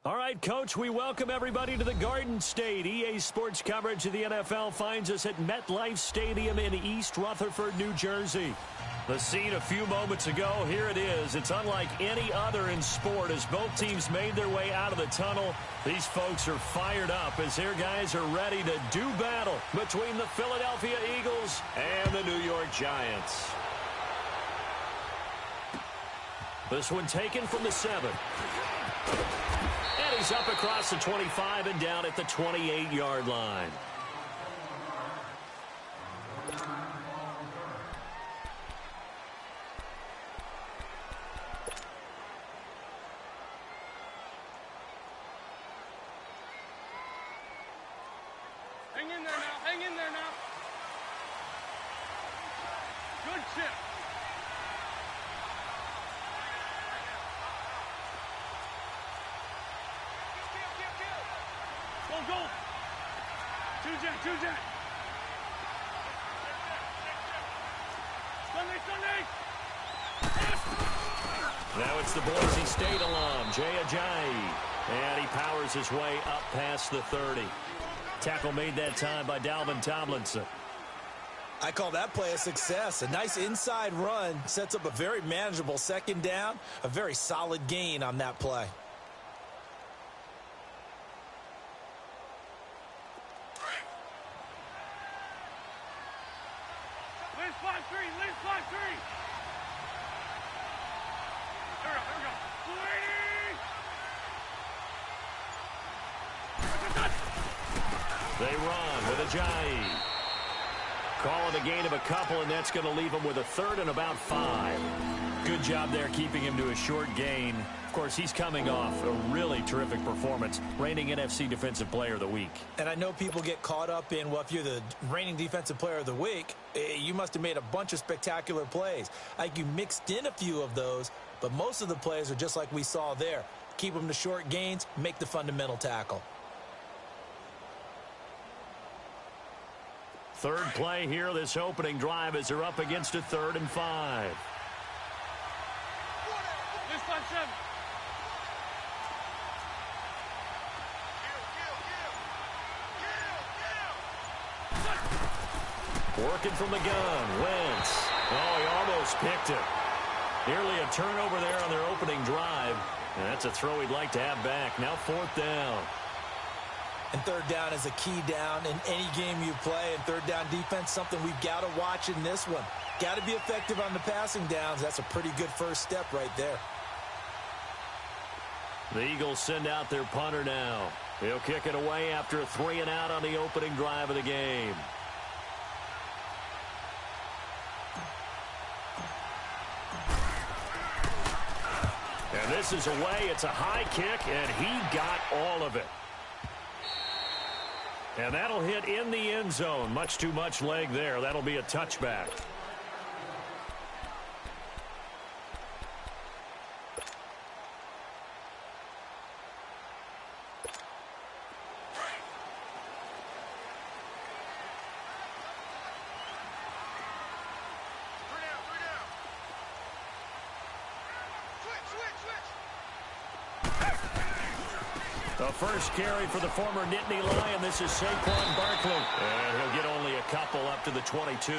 All right, Coach, we welcome everybody to the Garden State. EA Sports coverage of the NFL finds us at MetLife Stadium in East Rutherford, New Jersey. The scene a few moments ago, here it is. It's unlike any other in sport as both teams made their way out of the tunnel. These folks are fired up as their guys are ready to do battle between the Philadelphia Eagles and the New York Giants. This one taken from the 7. And he's up across the 25 and down at the 28-yard line. Hang in there now. Hang in there now. Good chip. Go. Two-jet. Sunday. Now it's the Boise State alum, Jay Ajayi. And he powers his way up past the 30. Tackle made that time by Dalvin Tomlinson. I call that play a success. A nice inside run sets up a very manageable second down. A very solid gain on that play. Liz 5-3. Here we go. They run with Ajayi. Calling a gain of a couple, and that's going to leave him with a third and about 5. Good job there keeping him to a short gain. Of course, he's coming off a really terrific performance, reigning NFC Defensive Player of the Week. And I know people get caught up in, well, if you're the reigning Defensive Player of the Week, you must have made a bunch of spectacular plays. Like you mixed in a few of those, but most of the plays are just like we saw there. Keep them to short gains, make the fundamental tackle. Third play here, this opening drive as they're up against a 3rd and 5. Liz 5-7. Working from the gun, Wentz. Oh, he almost picked it. Nearly a turnover there on their opening drive. And that's a throw he'd like to have back. Now 4th down. And 3rd down is a key down in any game you play. And 3rd down defense, something we've got to watch in this one. Got to be effective on the passing downs. That's a pretty good first step right there. The Eagles send out their punter now. He'll kick it away after a 3 and out on the opening drive of the game. And this is away. It's a high kick, and he got all of it. And that'll hit in the end zone. Much too much leg there. That'll be a touchback. The first carry for the former Nittany Lion. This is Saquon Barkley. And he'll get only a couple up to the 22.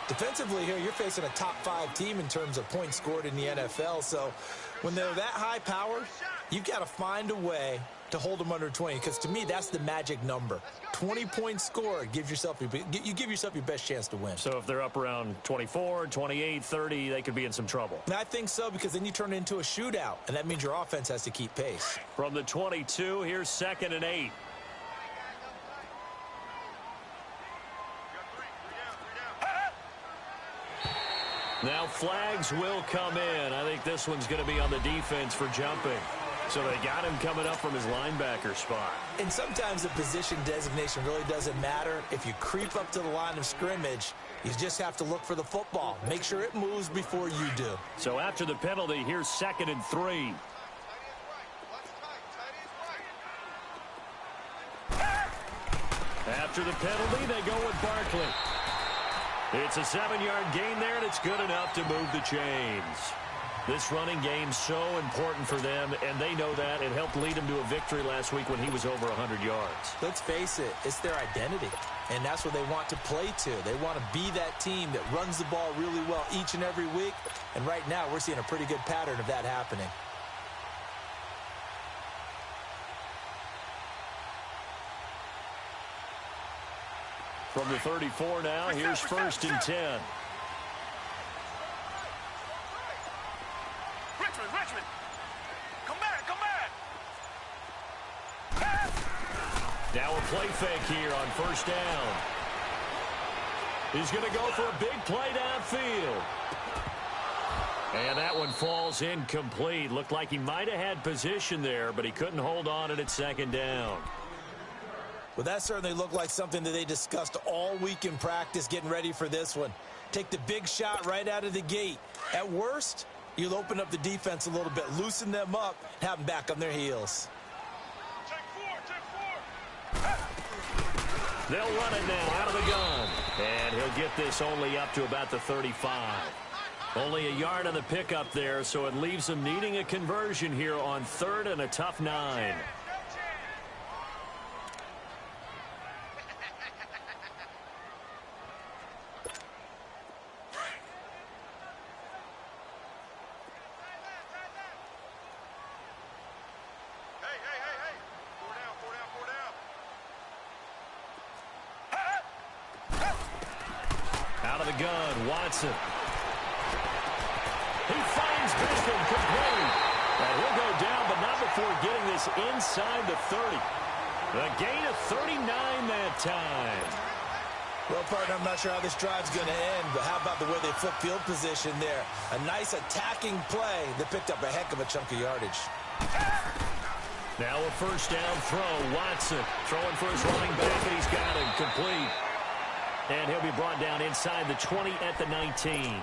Defensively here, you're facing a top 5 team in terms of points scored in the NFL. So when they're that high powered, you've got to find a way to hold them under 20. Because to me, that's the magic number. 20 points scored, you give yourself your best chance to win. So if they're up around 24, 28, 30, they could be in some trouble. And I think so, because then you turn it into a shootout, and that means your offense has to keep pace. From the 22, here's 2nd and 8. Now flags will come in. I think this one's going to be on the defense for jumping. So they got him coming up from his linebacker spot. And sometimes the position designation really doesn't matter. If you creep up to the line of scrimmage, you just have to look for the football. Make sure it moves before you do. So after the penalty, here's 2nd and 3. After the penalty, they go with Barkley. It's a 7-yard gain there, and it's good enough to move the chains. This running game's so important for them, and they know that. It helped lead them to a victory last week when he was over 100 yards. Let's face it, it's their identity, and that's what they want to play to. They want to be that team that runs the ball really well each and every week, and right now we're seeing a pretty good pattern of that happening. From the 34 now, here's first and 10. Richmond, come back. Now a play fake here on first down. He's going to go for a big play downfield. And that one falls incomplete. Looked like he might have had position there, but he couldn't hold on at second down. Well, that certainly looked like something that they discussed all week in practice getting ready for this one. Take the big shot right out of the gate. At worst, you'll open up the defense a little bit, loosen them up, have them back on their heels. Take four. They'll run it now out of the gun. And he'll get this only up to about the 35. Only a yard on the pickup there, so it leaves them needing a conversion here on third and a tough 9. Out of the gun, Watson. He finds Bishop complete. And he'll go down, but not before getting this inside the 30. The gain of 39 that time. Well, partner, I'm not sure how this drive's going to end, but how about the way they flip field position there? A nice attacking play that picked up a heck of a chunk of yardage. Now a first down throw. Watson throwing for his running back, and he's got him complete. And he'll be brought down inside the 20 at the 19.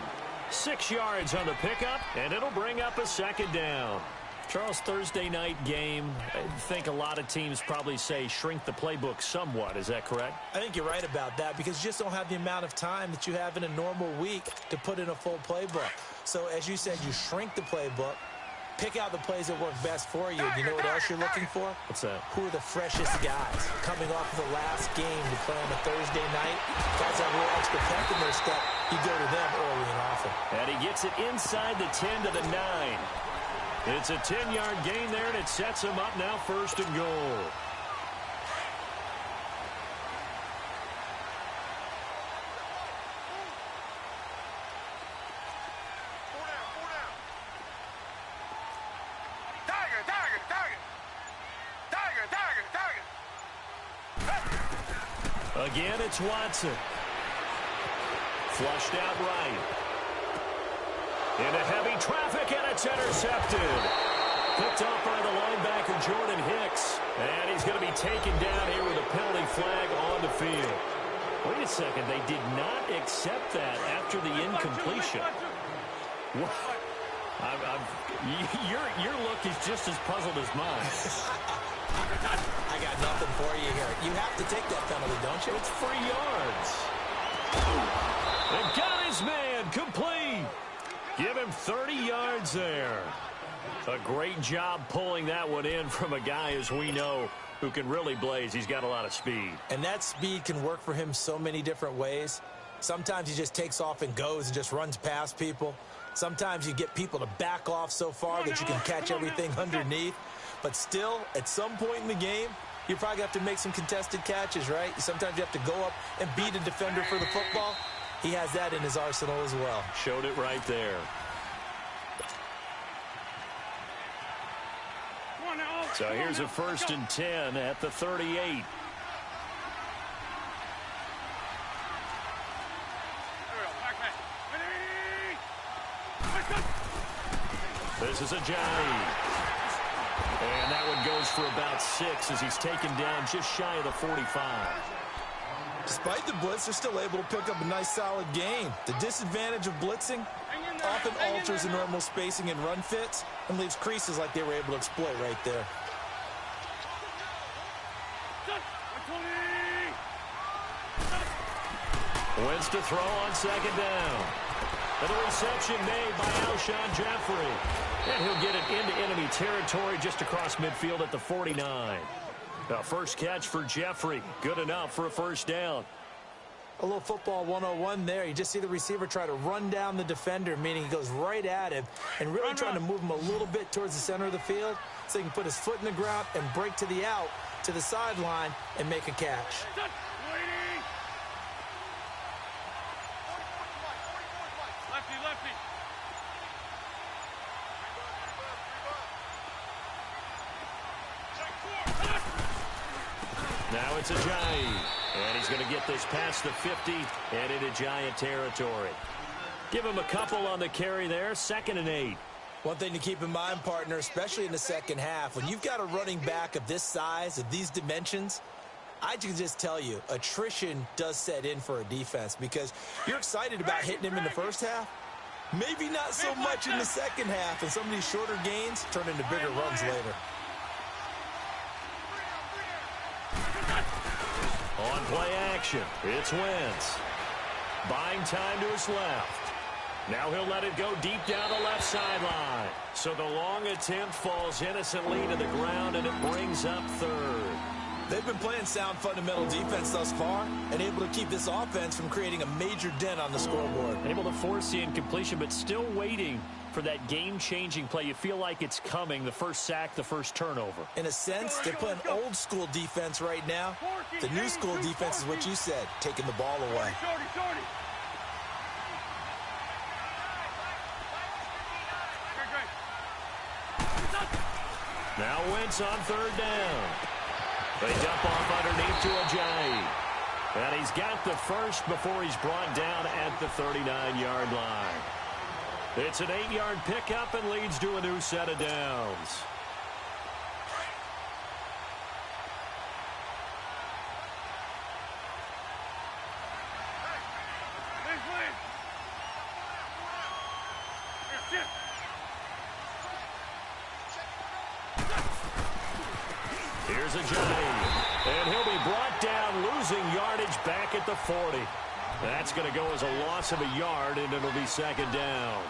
6 yards on the pickup, and it'll bring up a second down. Charles, Thursday night game, I think a lot of teams probably say shrink the playbook somewhat. Is that correct? I think you're right about that because you just don't have the amount of time that you have in a normal week to put in a full playbook. So as you said, you shrink the playbook, pick out the plays that work best for you. You know what else you're looking for? What's that? Who are the freshest guys coming off of the last game to play on a Thursday night? Guys have a little extra pep in their step. You go to them early and often. And he gets it inside the 10 to the 9. It's a 10-yard gain there, and it sets him up now first and goal. Again, it's Watson. Flushed out right. Into heavy traffic, and it's intercepted. Picked off by the linebacker, Jordan Hicks. And he's going to be taken down here with a penalty flag on the field. Wait a second. They did not accept that after the incompletion. Your look is just as puzzled as mine. I got nothing for you here. You have to take that penalty, don't you? It's 3 yards. And got his man complete. Give him 30 yards there. A great job pulling that one in from a guy, as we know, who can really blaze. He's got a lot of speed. And that speed can work for him so many different ways. Sometimes he just takes off and goes and just runs past people. Sometimes you get people to back off so far that you can catch everything underneath. But still, at some point in the game, you probably have to make some contested catches, right? Sometimes you have to go up and beat a defender for the football. He has that in his arsenal as well. Showed it right there. So here's a first and 10 at the 38. This is a Johnny. And that one goes for about 6 as he's taken down just shy of the 45. Despite the blitz, they're still able to pick up a nice solid gain. The disadvantage of blitzing often alters the normal spacing and run fits and leaves creases like they were able to exploit right there. Wins to throw on second down. And the reception made by Alshon Jeffrey. And he'll get it into enemy territory just across midfield at the 49. The first catch for Jeffrey. Good enough for a first down. A little football 101 there. You just see the receiver try to run down the defender, meaning he goes right at him and really trying to move him a little bit towards the center of the field so he can put his foot in the ground and break to the out, to the sideline, and make a catch. Lefty. Now it's Ajayi. And he's going to get this past the 50 and into Giant territory. Give him a couple on the carry there. 2nd and 8. One thing to keep in mind, partner, especially in the second half, when you've got a running back of this size, of these dimensions, I can just tell you, attrition does set in for a defense because you're excited about hitting him in the first half. Maybe not so much in the second half, and some of these shorter gains turn into bigger runs later. On play action, it's Wentz. Buying time to his left. Now he'll let it go deep down the left sideline. So the long attempt falls innocently to the ground, and it brings up 3rd. They've been playing sound fundamental defense thus far and able to keep this offense from creating a major dent on the scoreboard. Able to force the incompletion, but still waiting for that game-changing play. You feel like it's coming, the first sack, the first turnover. In a sense, they're playing old-school defense right now. The new-school defense is what you said, taking the ball away. Now Wentz on 3rd down. They dump off underneath to Ajayi. And he's got the first before he's brought down at the 39-yard line. It's an 8-yard pickup and leads to a new set of downs. Here's Ajayi, and he'll be brought down, losing yardage back at the 40. That's going to go as a loss of a yard, and it'll be 2nd down.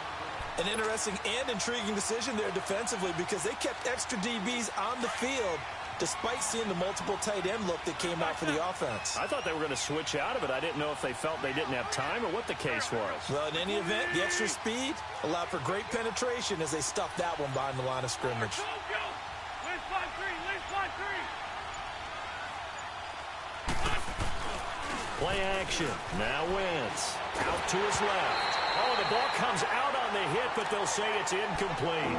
An interesting and intriguing decision there defensively because they kept extra DBs on the field despite seeing the multiple tight end look that came out for the offense. I thought they were going to switch out of it. I didn't know if they felt they didn't have time or what the case was. Well, in any event, the extra speed allowed for great penetration as they stuffed that one behind the line of scrimmage. Play action. Now Wentz. Out to his left. Oh, the ball comes out on the hit, but they'll say it's incomplete.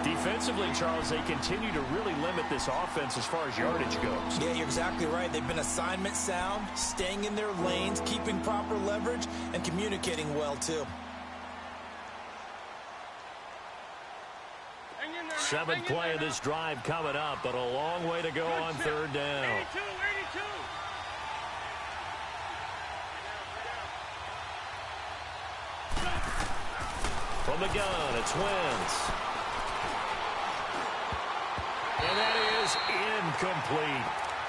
Defensively, Charles, they continue to really limit this offense as far as yardage goes. Yeah, you're exactly right. They've been assignment sound, staying in their lanes, keeping proper leverage, and communicating well, too. 7th play of this drive coming up, but a long way to go on 3rd down. 82. From the gun, it's Wentz. And that is incomplete.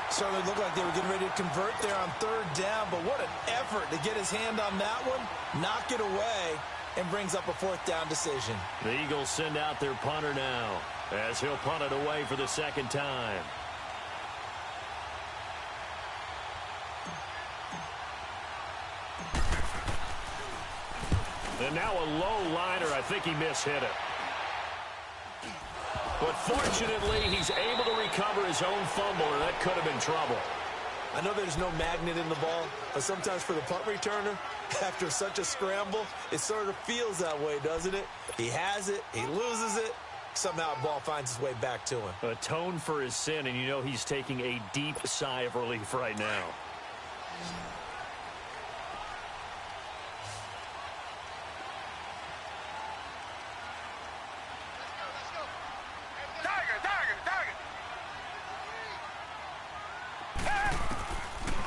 Certainly looked like they were getting ready to convert there on 3rd down, but what an effort to get his hand on that one, knock it away, and brings up a 4th down decision. The Eagles send out their punter now as he'll punt it away for the 2nd time. And now a low liner. I think he mishit it. But fortunately, he's able to recover his own fumble, or that could have been trouble. I know there's no magnet in the ball, but sometimes for the punt returner, after such a scramble, it sort of feels that way, doesn't it? He has it, he loses it, somehow the ball finds its way back to him. Atone for his sin, and you know he's taking a deep sigh of relief right now.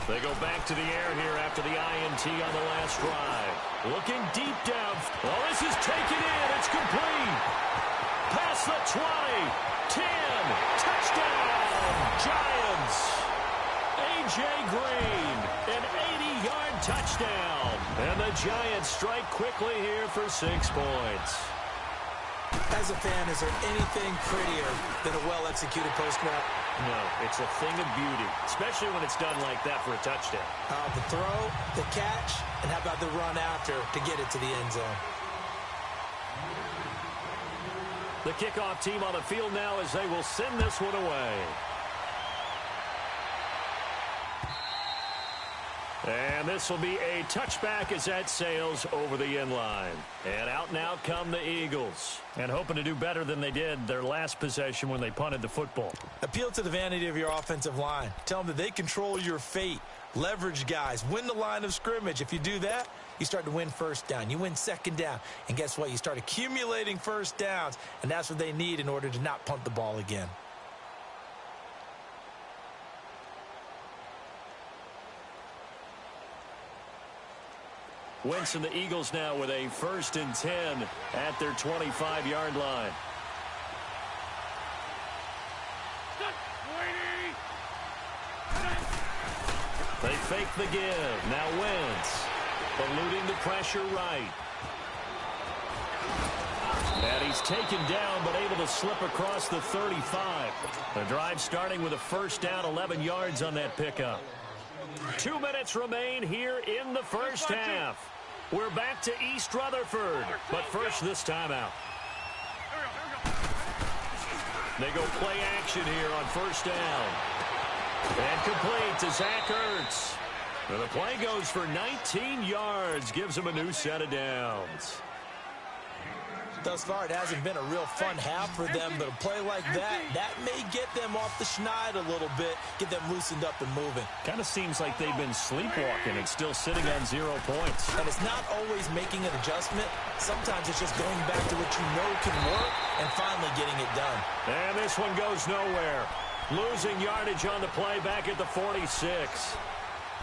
They go back to the air here after the INT on the last drive. Looking deep down. Oh, this is taken in. It's complete. Past the 20. 10. Touchdown. Giants. A.J. Green. An 60-yard touchdown. And the Giants strike quickly here for 6 points. As a fan, is there anything prettier than a well-executed post-snap? No, it's a thing of beauty, especially when it's done like that for a touchdown. The throw, the catch, and how about the run after to get it to the end zone? The kickoff team on the field now as they will send this one away. And this will be a touchback as that sails over the end line. And out and out come the Eagles. And hoping to do better than they did their last possession when they punted the football. Appeal to the vanity of your offensive line. Tell them that they control your fate. Leverage guys. Win the line of scrimmage. If you do that, you start to win first down. You win second down. And guess what? You start accumulating first downs. And that's what they need in order to not punt the ball again. Wentz and the Eagles now with a 1st and 10 at their 25-yard line. They fake the give. Now Wentz eluding the pressure right. And he's taken down but able to slip across the 35. The drive starting with a 1st down, 11 yards on that pickup. 2 minutes remain here in the first half. We're back to East Rutherford, but first this timeout. They go play action here on 1st down. And complete to Zach Ertz. And the play goes for 19 yards, gives him a new set of downs. Thus far, it hasn't been a real fun half for them, but a play like that may get them off the schneid a little bit, get them loosened up and moving. Kind of seems like they've been sleepwalking and still sitting on 0 points. And it's not always making an adjustment. Sometimes it's just going back to what you know can work and finally getting it done. And this one goes nowhere. Losing yardage on the play back at the 46.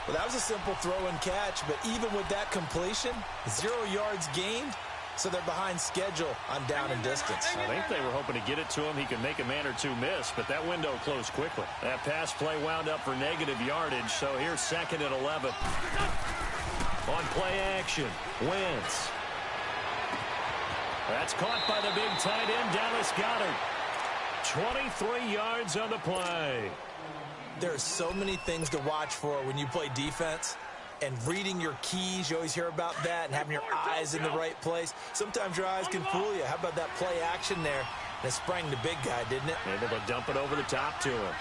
Well, that was a simple throw and catch, but even with that completion, 0 yards gained. So they're behind schedule on down and distance. I think they were hoping to get it to him. He could make a man or two miss, but that window closed quickly. That pass play wound up for negative yardage, so here's 2nd and 11. On play action, Wentz. That's caught by the big tight end, Dallas Goedert. 23 yards on the play. There are so many things to watch for when you play defense. And reading your keys, you always hear about that, and having your eyes in the right place. Sometimes your eyes can fool you. How about that play action there? And it sprang the big guy, didn't it? Able to dump it over the top to him.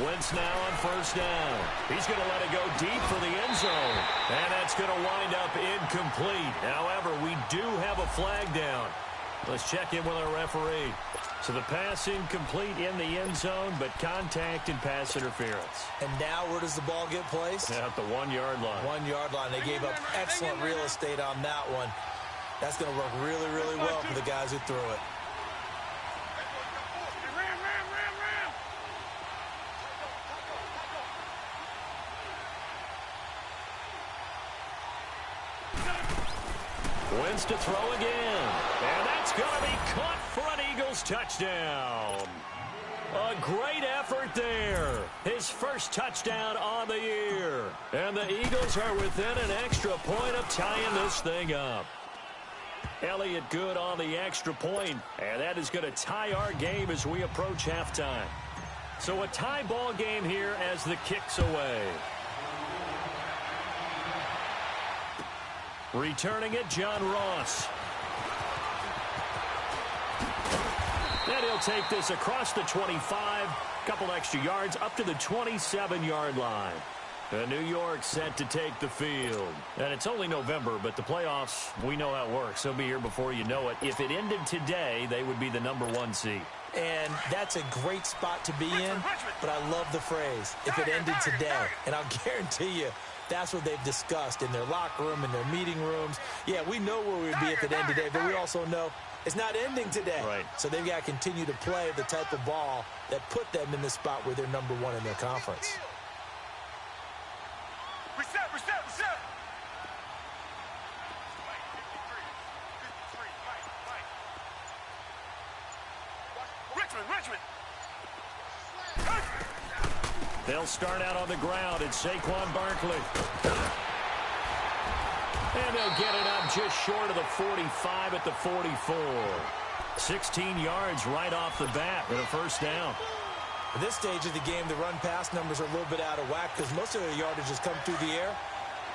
Wentz now on 1st down. He's going to let it go deep for the end zone. And that's going to wind up incomplete. However, we do have a flag down. Let's check in with our referee. So the pass incomplete in the end zone, but contact and pass interference. And now where does the ball get placed? At the 1-yard line. 1-yard line. They gave up excellent real estate on that one. That's going to work really, really well for the guys who threw it. Wentz to throw again. And that's going to be caught for an Eagles touchdown. A great effort there. His 1st touchdown on the year. And the Eagles are within an extra point of tying this thing up. Elliott good on the extra point. And that is going to tie our game as we approach halftime. So a tie ball game here as the kick's away. Returning it, John Ross. And he'll take this across the 25. Couple extra yards up to the 27-yard line. New York set to take the field. And it's only November, but the playoffs, we know how it works. They'll be here before you know it. If it ended today, they would be the #1 seed. And that's a great spot to be in, but I love the phrase, if it ended today. And I'll guarantee you, that's what they've discussed in their locker room, in their meeting rooms. Yeah, we know where we'd be if it ended today, but we also know it's not ending today. Right. So they've got to continue to play the type of ball that put them in the spot where they're #1 in their conference. Reset. Richmond. They'll start out on the ground. It's Saquon Barkley. And they'll get it up just short of the 45 at the 44. 16 yards right off the bat and a first down. At this stage of the game, the run-pass numbers are a little bit out of whack because most of the yardage has come through the air.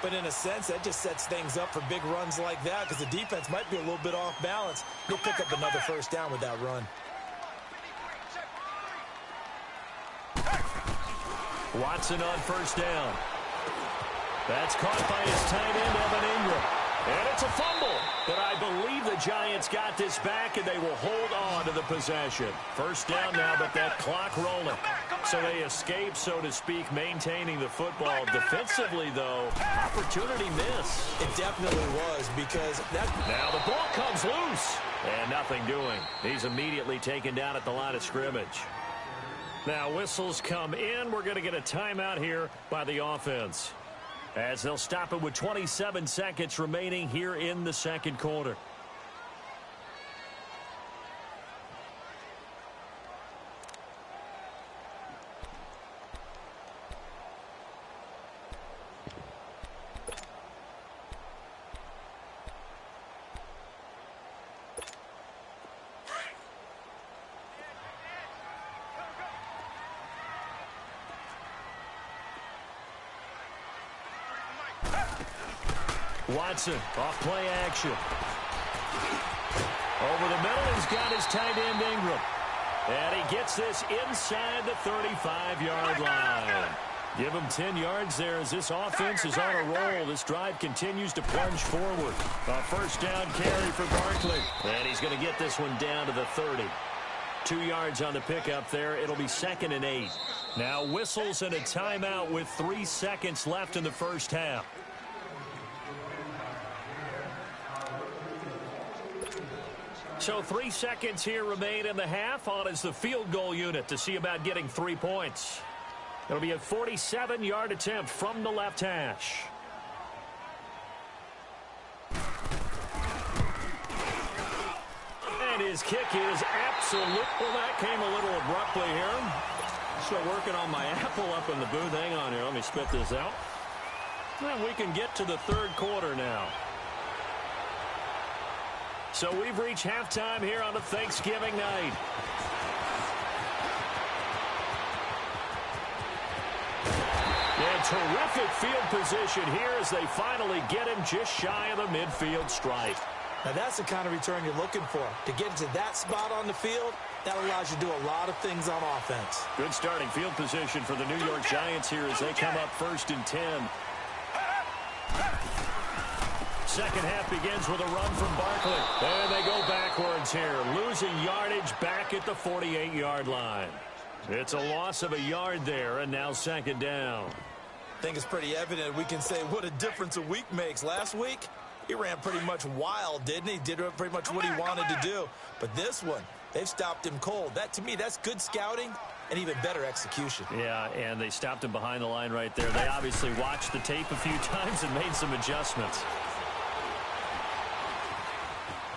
But in a sense, that just sets things up for big runs like that because the defense might be a little bit off balance. They'll pick up another first down with that run. Watson on first down. That's caught by his tight end, Evan Ingram. And it's a fumble. But I believe the Giants got this back, and they will hold on to the possession. First down now, but that clock rolling. So they escape, so to speak, maintaining the football. Defensively, though, opportunity miss. It definitely was because that... Now the ball comes loose. And nothing doing. He's immediately taken down at the line of scrimmage. Now whistles come in. We're going to get a timeout here by the offense, as they'll stop it with 27 seconds remaining here in the second quarter. Watson, off play action. Over the middle, he's got his tight end Ingram. And he gets this inside the 35-yard line. Give him 10 yards there as this offense is on a roll. This drive continues to plunge forward. A first down carry for Barkley. And he's going to get this one down to the 30. 2 yards on the pickup there. It'll be 2nd and 8. Now whistles and a timeout with 3 seconds left in the first half. So 3 seconds here remain in the half. On is the field goal unit to see about getting 3 points. It'll be a 47-yard attempt from the left hash. And his kick is absolute. Well, that came a little abruptly here. Still working on my apple up in the booth. Hang on here. Let me spit this out. And we can get to the third quarter now. So we've reached halftime here on a Thanksgiving night. And terrific field position here as they finally get him just shy of the midfield stripe. Now that's the kind of return you're looking for. To get to that spot on the field, that allows you to do a lot of things on offense. Good starting field position for the New York Giants here as they come up 1st and 10. Second half begins with a run from Barkley. And they go backwards here, losing yardage back at the 48-yard line. It's a loss of a yard there, and now 2nd down. I think it's pretty evident we can say what a difference a week makes. Last week, he ran pretty much wild, didn't he? Did pretty much what he wanted to do. But this one, they've stopped him cold. That, to me, that's good scouting and even better execution. Yeah, and they stopped him behind the line right there. They obviously watched the tape a few times and made some adjustments.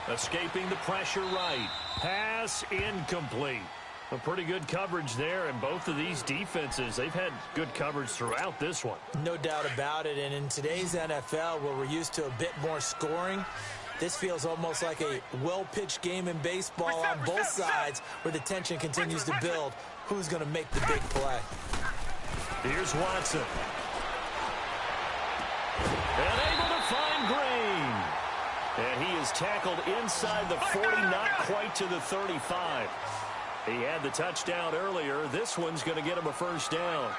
Escaping the pressure right. Pass incomplete. A pretty good coverage there, and both of these defenses, they've had good coverage throughout this one. No doubt about it, and in today's NFL, where we're used to a bit more scoring, this feels almost like a well-pitched game in baseball on both sides, where the tension continues to build. Who's going to make the big play? Here's Watson. And able to find Green. And he is tackled inside the 40, not quite to the 35. He had the touchdown earlier. This one's going to get him a first down.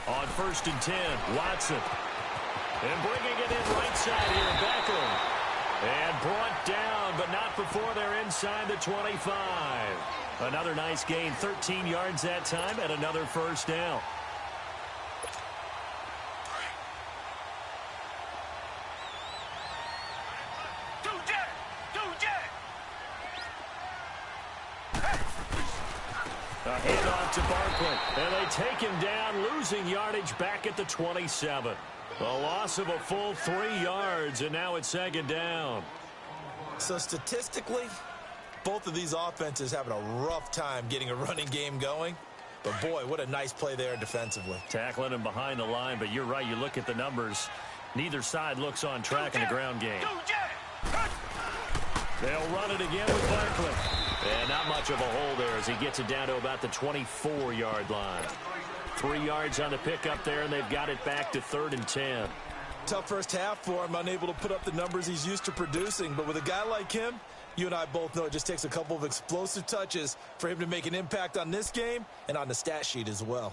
On 1st and 10, Watson. And bringing it in right side here, Beckham. And brought down, but not before they're inside the 25. Another nice gain, 13 yards that time, and another first down. A handoff to Barkley, and they take him down, losing yardage back at the 27. A loss of a full 3 yards, and now it's 2nd down. So statistically, both of these offenses having a rough time getting a running game going. But, boy, what a nice play there defensively. Tackling him behind the line, but you're right. You look at the numbers. Neither side looks on track in the ground game. They'll run it again with Barkley. And not much of a hole there as he gets it down to about the 24-yard line. 3 yards on the pickup there, and they've got it back to 3rd and 10. Tough first half for him, unable to put up the numbers he's used to producing. But with a guy like him, you and I both know it just takes a couple of explosive touches for him to make an impact on this game and on the stat sheet as well.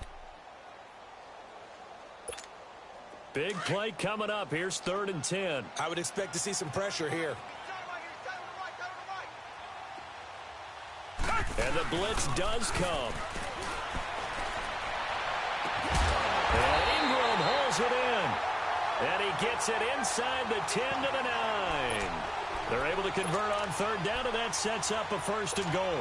Big play coming up. Here's 3rd and 10. I would expect to see some pressure here. And the blitz does come. And Ingram holds it in. And he gets it inside the 10 to the 9. They're able to convert on 3rd down, and that sets up a 1st and goal.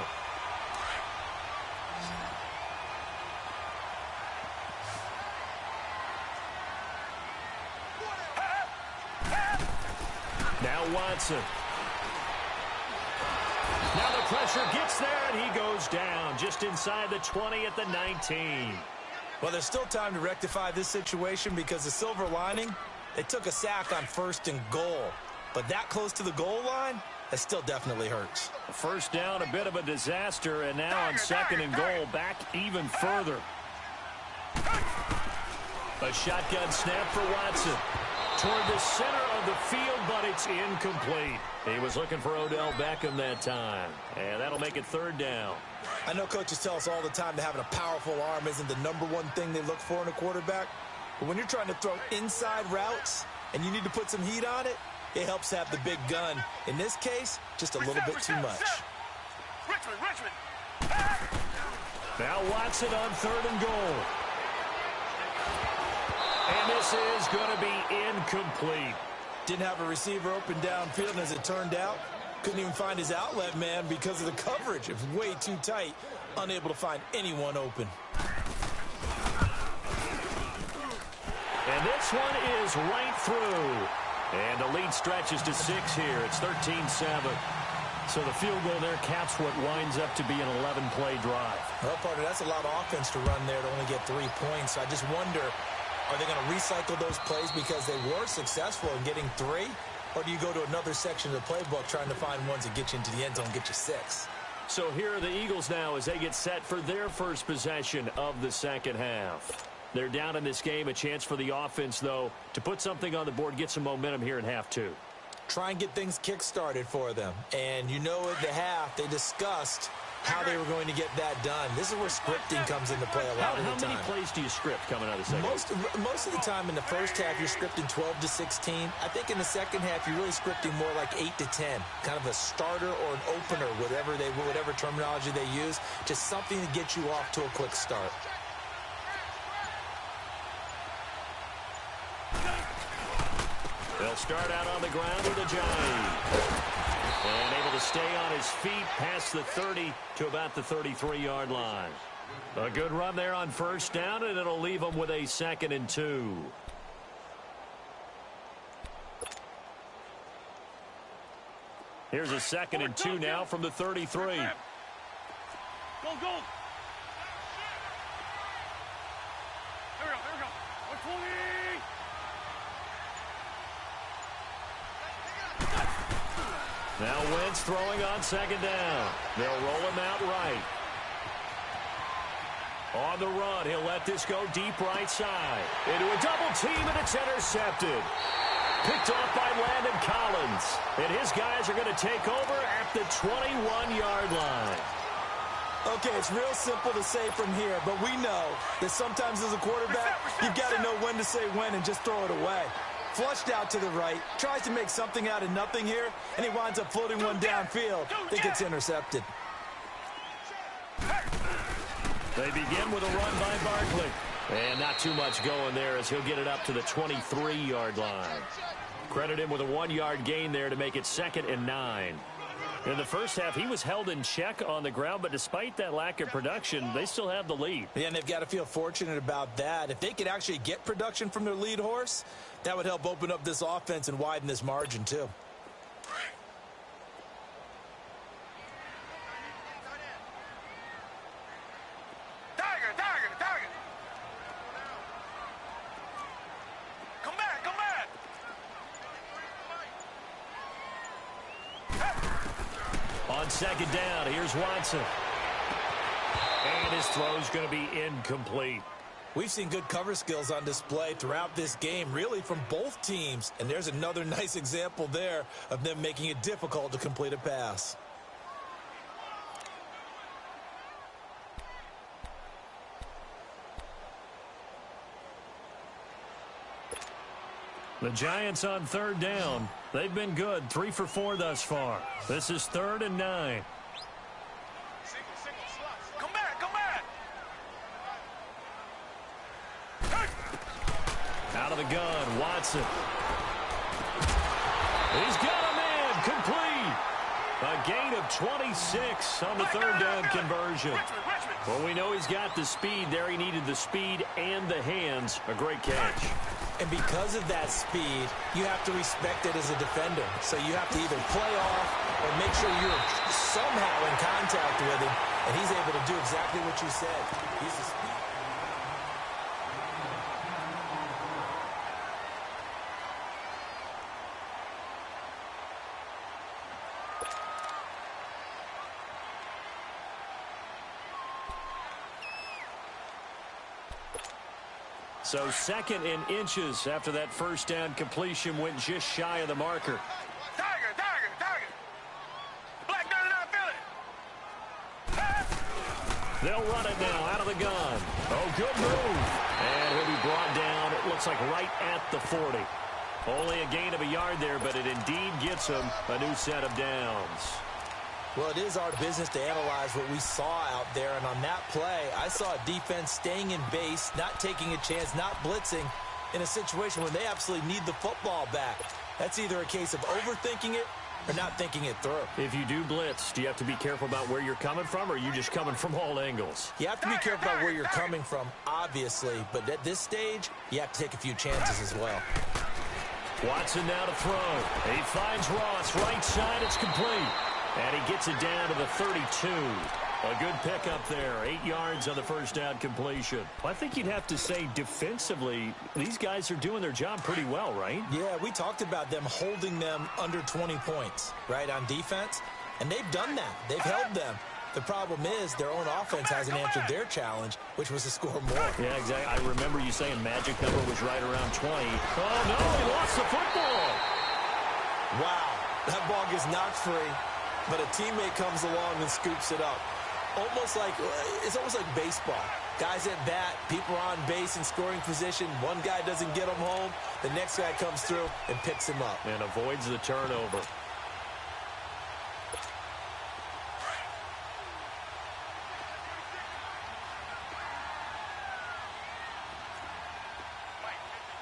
Now Watson. Now the pressure gets there, and he goes down just inside the 20 at the 19. Well, there's still time to rectify this situation because the silver lining, they took a sack on 1st and goal. But that close to the goal line, that still definitely hurts. 1st down, a bit of a disaster, and now on 2nd and goal, back even further. A shotgun snap for Watson. Toward the center of the field, but it's incomplete. He was looking for Odell Beckham that time, and that'll make it 3rd down. I know coaches tell us all the time that having a powerful arm isn't the #1 thing they look for in a quarterback. But when you're trying to throw inside routes and you need to put some heat on it, it helps have the big gun. In this case, just a little bit too much. Richmond. Now Watson on 3rd and goal. And this is going to be incomplete. Didn't have a receiver open downfield, and as it turned out, couldn't even find his outlet man because of the coverage. It was way too tight, unable to find anyone open. And this one is right through. And the lead stretches to 6 here. It's 13-7. So the field goal there caps what winds up to be an 11-play drive. Well, partner, that's a lot of offense to run there to only get 3 points. I just wonder, are they going to recycle those plays because they were successful in getting 3? Or do you go to another section of the playbook trying to find ones that get you into the end zone and get you 6? So here are the Eagles now as they get set for their first possession of the second half. They're down in this game. A chance for the offense, though, to put something on the board, get some momentum here in half 2. Try and get things kick-started for them. And you know at the half, they discussed how they were going to get that done. This is where scripting comes into play a lot of the time. How many plays do you script coming out of the second? Most of the time in the first half, you're scripting 12 to 16. I think in the second half, you're really scripting more like 8 to 10. Kind of a starter or an opener, whatever terminology they use. Just something to get you off to a quick start. They'll start out on the ground with a jive. And able to stay on his feet past the 30 to about the 33-yard line. A good run there on 1st down, and it'll leave them with a 2nd and 2. Here's a 2nd and 2 now from the 33. Go. Here we go. 120. Now Wentz throwing on 2nd down. They'll roll him out right. On the run, he'll let this go deep right side. Into a double team, and it's intercepted. Picked off by Landon Collins. And his guys are going to take over at the 21-yard line. Okay, it's real simple to say from here, but we know that sometimes as a quarterback, you've got to know when to say when and just throw it away. Flushed out to the right, tries to make something out of nothing here, and he winds up floating one downfield that gets intercepted. They begin with a run by Barkley. And not too much going there as he'll get it up to the 23-yard line. Credit him with a 1-yard gain there to make it 2nd and 9. In the first half, he was held in check on the ground, but despite that lack of production, they still have the lead. Yeah, and they've got to feel fortunate about that. If they could actually get production from their lead horse, that would help open up this offense and widen this margin, too. On second down, here's Watson. And his throw's going to be incomplete. We've seen good cover skills on display throughout this game, really from both teams. And there's another nice example there of them making it difficult to complete a pass. The Giants on third down. They've been good, 3 for 4 thus far. This is 3rd and 9. Come back, come back. Out of the gun, Watson. He's got a man, complete. A gain of 26 on the third down conversion. Well, we know he's got the speed there. He needed the speed and the hands. A great catch. And because of that speed, you have to respect it as a defender. So you have to either play off or make sure you're somehow in contact with him. And he's able to do exactly what you said. He's the speed. So 2nd and inches after that first down completion went just shy of the marker. Tiger, tiger, tiger. Black 99 Philly. They'll run it now out of the gun. Oh, good move. And he'll be brought down, it looks like right at the 40. Only a gain of a yard there, but it indeed gets him a new set of downs. Well, it is our business to analyze what we saw out there. And on that play, I saw a defense staying in base, not taking a chance, not blitzing in a situation where they absolutely need the football back. That's either a case of overthinking it or not thinking it through. If you do blitz, do you have to be careful about where you're coming from, or are you just coming from all angles? You have to be careful about where you're coming from, obviously. But at this stage, you have to take a few chances as well. Watson now to throw. He finds Ross, right side, it's complete. And he gets it down to the 32. A good pickup there. 8 yards on the first down completion. Well, I think you'd have to say defensively, these guys are doing their job pretty well, right? Yeah, we talked about them holding them under 20 points, right, on defense. And they've done that. They've held them. The problem is their own offense hasn't answered their challenge, which was to score more. Yeah, exactly. I remember you saying magic number was right around 20. Oh, no, he lost the football. Wow, that ball gets knocked free. But a teammate comes along and scoops it up. It's almost like baseball. Guys at bat, people are on base in scoring position. One guy doesn't get him home. The next guy comes through and picks him up. And avoids the turnover.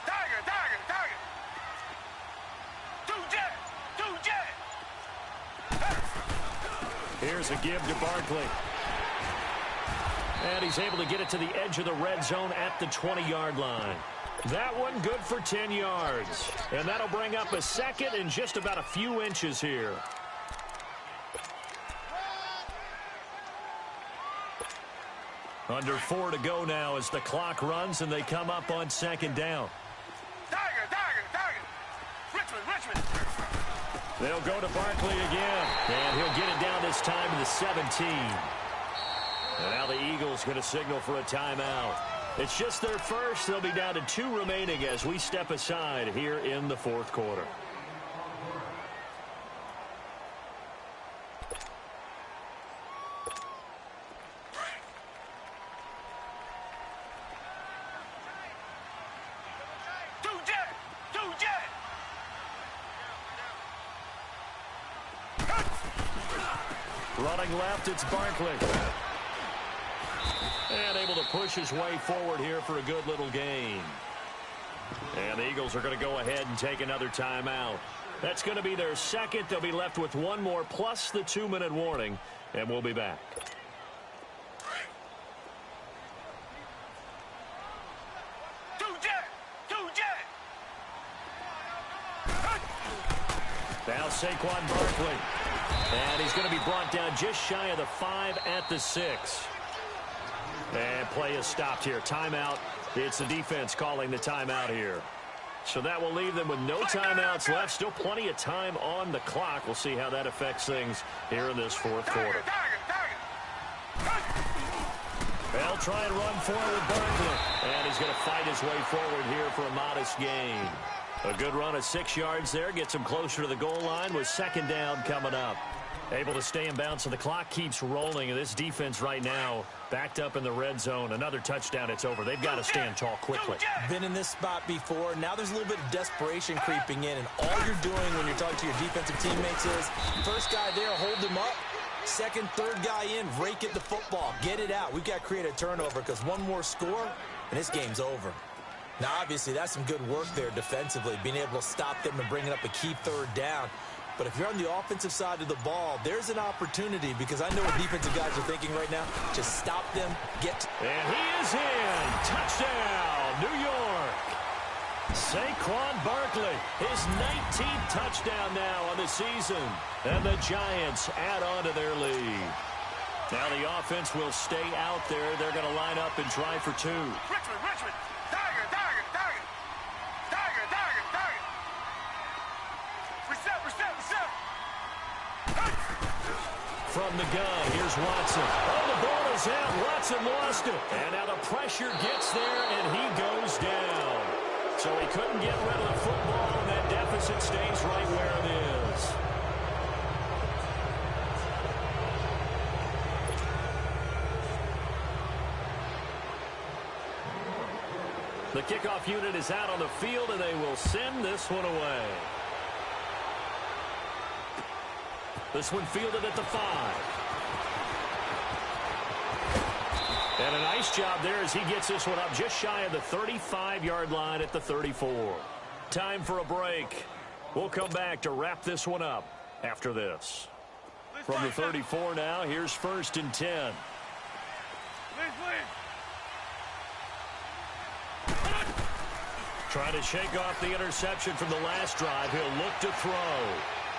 Tiger, tiger, tiger. Two jet, two jet. Here's a give to Barkley. And he's able to get it to the edge of the red zone at the 20-yard line. That one good for 10 yards. And that'll bring up a 2nd and just about a few inches here. Under 4 to go now as the clock runs and they come up on 2nd down. Tiger, tiger, tiger. Richmond, Richmond. They'll go to Barkley again. And he'll get it down this time to the 17. And now the Eagles going to signal for a timeout. It's just their first. They'll be down to 2 remaining as we step aside here in the 4th quarter. Two jet, two jet. Running left, it's Barkley. And able to push his way forward here for a good little gain. And the Eagles are going to go ahead and take another timeout. That's going to be their 2nd. They'll be left with 1 more plus the 2-minute warning. And we'll be back. Two jet, two jet. Now Saquon Barkley. And he's going to be brought down just shy of the 5 at the 6. And play is stopped here. Timeout. It's the defense calling the timeout here. So that will leave them with no timeouts left. Still plenty of time on the clock. We'll see how that affects things here in this fourth quarter. They'll try and run forward Barkley. And he's going to fight his way forward here for a modest gain. A good run of 6 yards there. Gets him closer to the goal line with second down coming up. Able to stay in bounds, so the clock keeps rolling. And this defense right now backed up in the red zone. Another touchdown, it's over. They've got to stand tall quickly. Been in this spot before. Now there's a little bit of desperation creeping in. And all you're doing when you're talking to your defensive teammates is, first guy there, hold him up. Second, third guy in, rake at the football. Get it out. We've got to create a turnover because one more score, and this game's over. Now, obviously, that's some good work there defensively, being able to stop them and bringing up a key third down. But if you're on the offensive side of the ball, there's an opportunity because I know what defensive guys are thinking right now. Just stop them, And he is in. Touchdown, New York. Saquon Barkley, his 19th touchdown now on the season. And the Giants add on to their lead. Now the offense will stay out there. They're going to line up and try for two. Richmond. Tiger. Reset. From the gun, here's Watson. Oh, the ball is out. Watson lost it. And now the pressure gets there, and he goes down. So he couldn't get rid of the football, and that deficit stays right where it is. The kickoff unit is out on the field, and they will send this one away. This one fielded at the 5. And a nice job there as he gets this one up just shy of the 35-yard line at the 34. Time for a break. We'll come back to wrap this one up after this. From the 34 now, here's 1st and 10. Trying to shake off the interception from the last drive. He'll look to throw.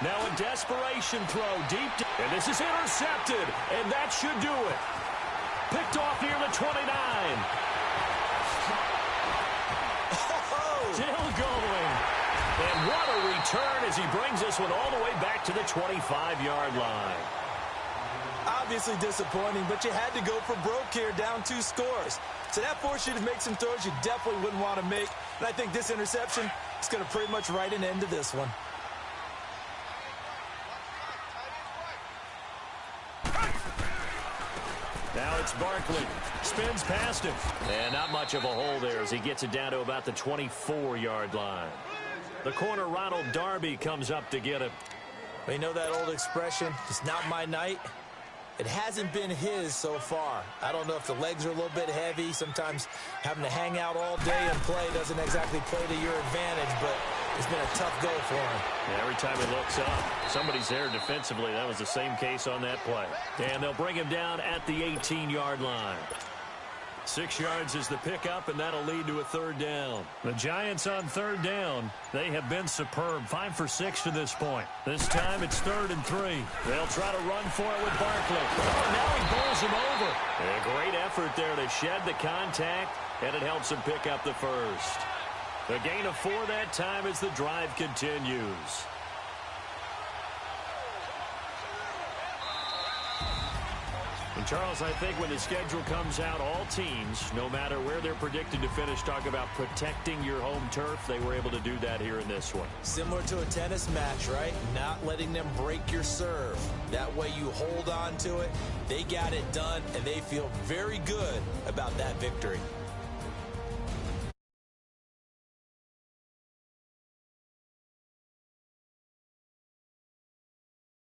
Now a desperation throw deep. And this is intercepted. And that should do it. Picked off near the 29. Still going. And what a return as he brings this one all the way back to the 25-yard line. Obviously disappointing, but you had to go for broke here, down 2 scores. So that forced you to make some throws you definitely wouldn't want to make. And I think this interception is going to pretty much write an end to this one. Now it's Barkley. Spins past him. And not much of a hole there as he gets it down to about the 24-yard line. The corner, Ronald Darby, comes up to get him. Well, you know that old expression, it's not my night? It hasn't been his so far. I don't know if the legs are a little bit heavy. Sometimes having to hang out all day and play doesn't exactly play to your advantage, but it's been a tough go for him. Yeah, every time he looks up, somebody's there defensively. That was the same case on that play. And they'll bring him down at the 18-yard line. 6 yards is the pickup, and that'll lead to a 3rd down. The Giants on 3rd down. They have been superb. 5 for 6 to this point. This time it's 3rd and 3. They'll try to run for it with Barkley. Oh, now he bowls him over. A great effort there to shed the contact, and it helps him pick up the first. A gain of 4 that time as the drive continues. And Charles, I think when the schedule comes out, all teams, no matter where they're predicted to finish, talk about protecting your home turf. They were able to do that here in this one. Similar to a tennis match, right? Not letting them break your serve. That way you hold on to it. They got it done, and they feel very good about that victory.